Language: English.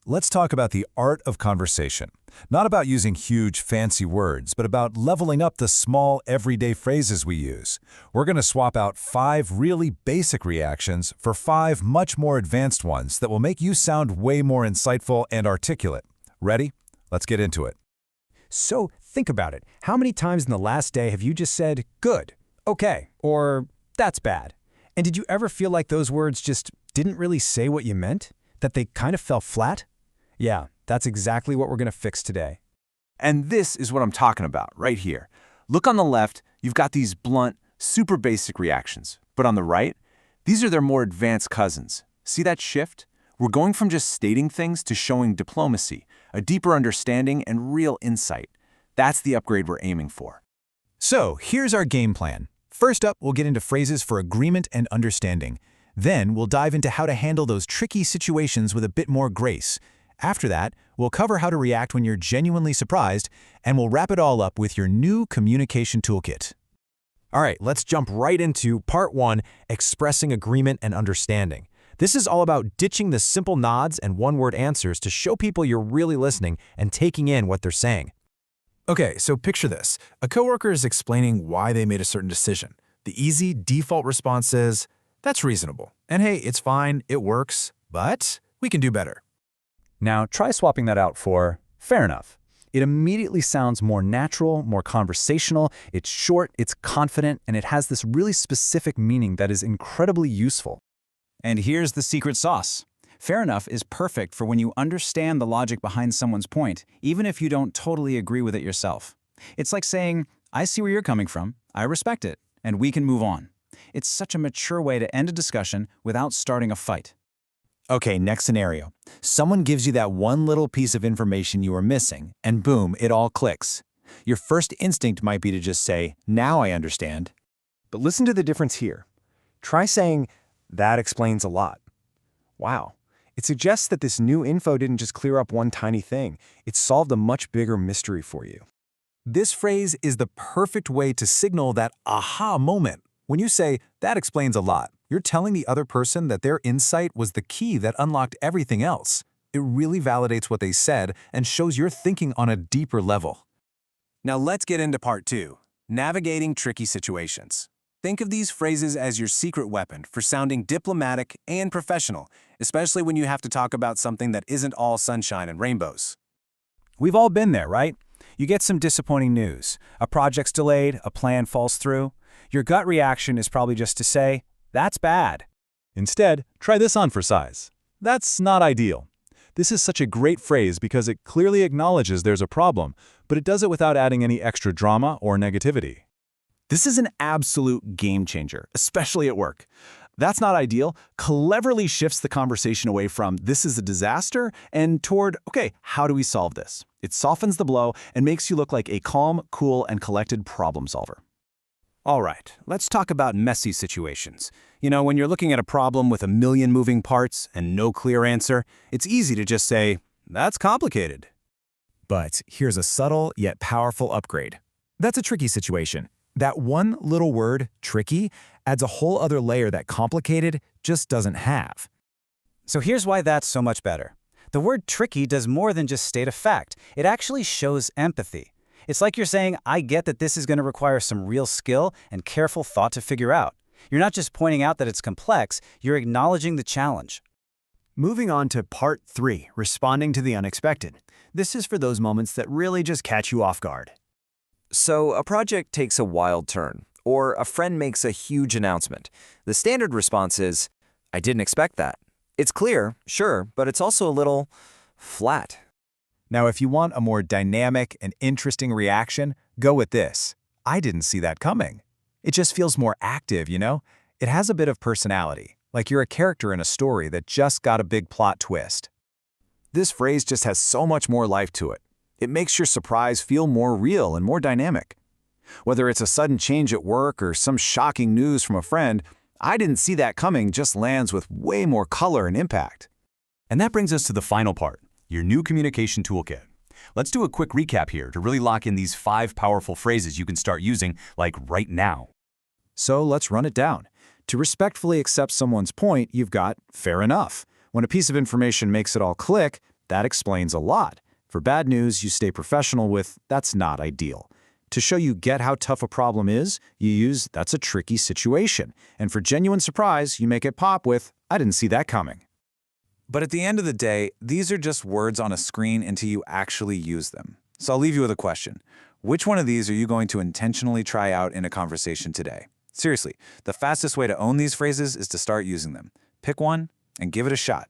let's talk about the art of conversation. Not about using huge, fancy words, but about leveling up the small, everyday phrases we use. We're going to swap out 5 really basic reactions for 5 much more advanced ones that will make you sound way more insightful and articulate. Ready? Let's get into it. So think about it. How many times in the last day have you just said, good, okay, or that's bad? And did you ever feel like those words just didn't really say what you meant? That they kind of fell flat? Yeah, that's exactly what we're going to fix today. And this is what I'm talking about right here. Look on the left, you've got these blunt, super basic reactions. But on the right, these are their more advanced cousins. See that shift? We're going from just stating things to showing diplomacy, a deeper understanding, and real insight. That's the upgrade we're aiming for. So, here's our game plan. First up, we'll get into phrases for agreement and understanding. Then, we'll dive into how to handle those tricky situations with a bit more grace. After that, we'll cover how to react when you're genuinely surprised, and we'll wrap it all up with your new communication toolkit. All right, let's jump right into Part 1, Expressing Agreement and Understanding. This is all about ditching the simple nods and one-word answers to show people you're really listening and taking in what they're saying. Okay, so picture this. A coworker is explaining why they made a certain decision. The easy default response is, "That's reasonable. And hey, it's fine, it works, but we can do better." Now, try swapping that out for fair enough. It immediately sounds more natural, more conversational, it's short, it's confident, and it has this really specific meaning that is incredibly useful. And here's the secret sauce. Fair enough is perfect for when you understand the logic behind someone's point, even if you don't totally agree with it yourself. It's like saying, I see where you're coming from, I respect it, and we can move on. It's such a mature way to end a discussion without starting a fight. Okay, next scenario. Someone gives you that one little piece of information you were missing, and boom, it all clicks. Your first instinct might be to just say, now I understand. But listen to the difference here. Try saying, that explains a lot. Wow. It suggests that this new info didn't just clear up one tiny thing. It solved a much bigger mystery for you. This phrase is the perfect way to signal that aha moment. When you say, that explains a lot, you're telling the other person that their insight was the key that unlocked everything else. It really validates what they said and shows you're thinking on a deeper level. Now let's get into Part 2, Navigating Tricky Situations. Think of these phrases as your secret weapon for sounding diplomatic and professional, especially when you have to talk about something that isn't all sunshine and rainbows. We've all been there, right? You get some disappointing news. A project's delayed, a plan falls through. Your gut reaction is probably just to say, that's bad. Instead, try this on for size. That's not ideal. This is such a great phrase because it clearly acknowledges there's a problem, but it does it without adding any extra drama or negativity. This is an absolute game changer, especially at work. That's not ideal cleverly shifts the conversation away from this is a disaster and toward, okay, how do we solve this? It softens the blow and makes you look like a calm, cool, and collected problem solver. All right, let's talk about messy situations. You know, when you're looking at a problem with a million moving parts and no clear answer, it's easy to just say, that's complicated. But here's a subtle yet powerful upgrade. That's a tricky situation. That one little word, tricky, adds a whole other layer that complicated just doesn't have. So here's why that's so much better. The word tricky does more than just state a fact. It actually shows empathy. It's like you're saying, I get that this is going to require some real skill and careful thought to figure out. You're not just pointing out that it's complex, you're acknowledging the challenge. Moving on to Part 3, Responding to the Unexpected. This is for those moments that really just catch you off guard. So a project takes a wild turn, or a friend makes a huge announcement. The standard response is, I didn't expect that. It's clear, sure, but it's also a little flat. Now, if you want a more dynamic and interesting reaction, go with this. I didn't see that coming. It just feels more active, you know? It has a bit of personality, like you're a character in a story that just got a big plot twist. This phrase just has so much more life to it. It makes your surprise feel more real and more dynamic. Whether it's a sudden change at work or some shocking news from a friend, I didn't see that coming just lands with way more color and impact. And that brings us to the final part, your new communication toolkit. Let's do a quick recap here to really lock in these 5 powerful phrases you can start using, like right now. So let's run it down. To respectfully accept someone's point, you've got fair enough. When a piece of information makes it all click, That explains a lot. For bad news, you stay professional with, that's not ideal. To show you get how tough a problem is, you use, that's a tricky situation. And for genuine surprise, you make it pop with, I didn't see that coming. But at the end of the day, these are just words on a screen until you actually use them. So I'll leave you with a question. Which one of these are you going to intentionally try out in a conversation today? Seriously, the fastest way to own these phrases is to start using them. Pick one and give it a shot.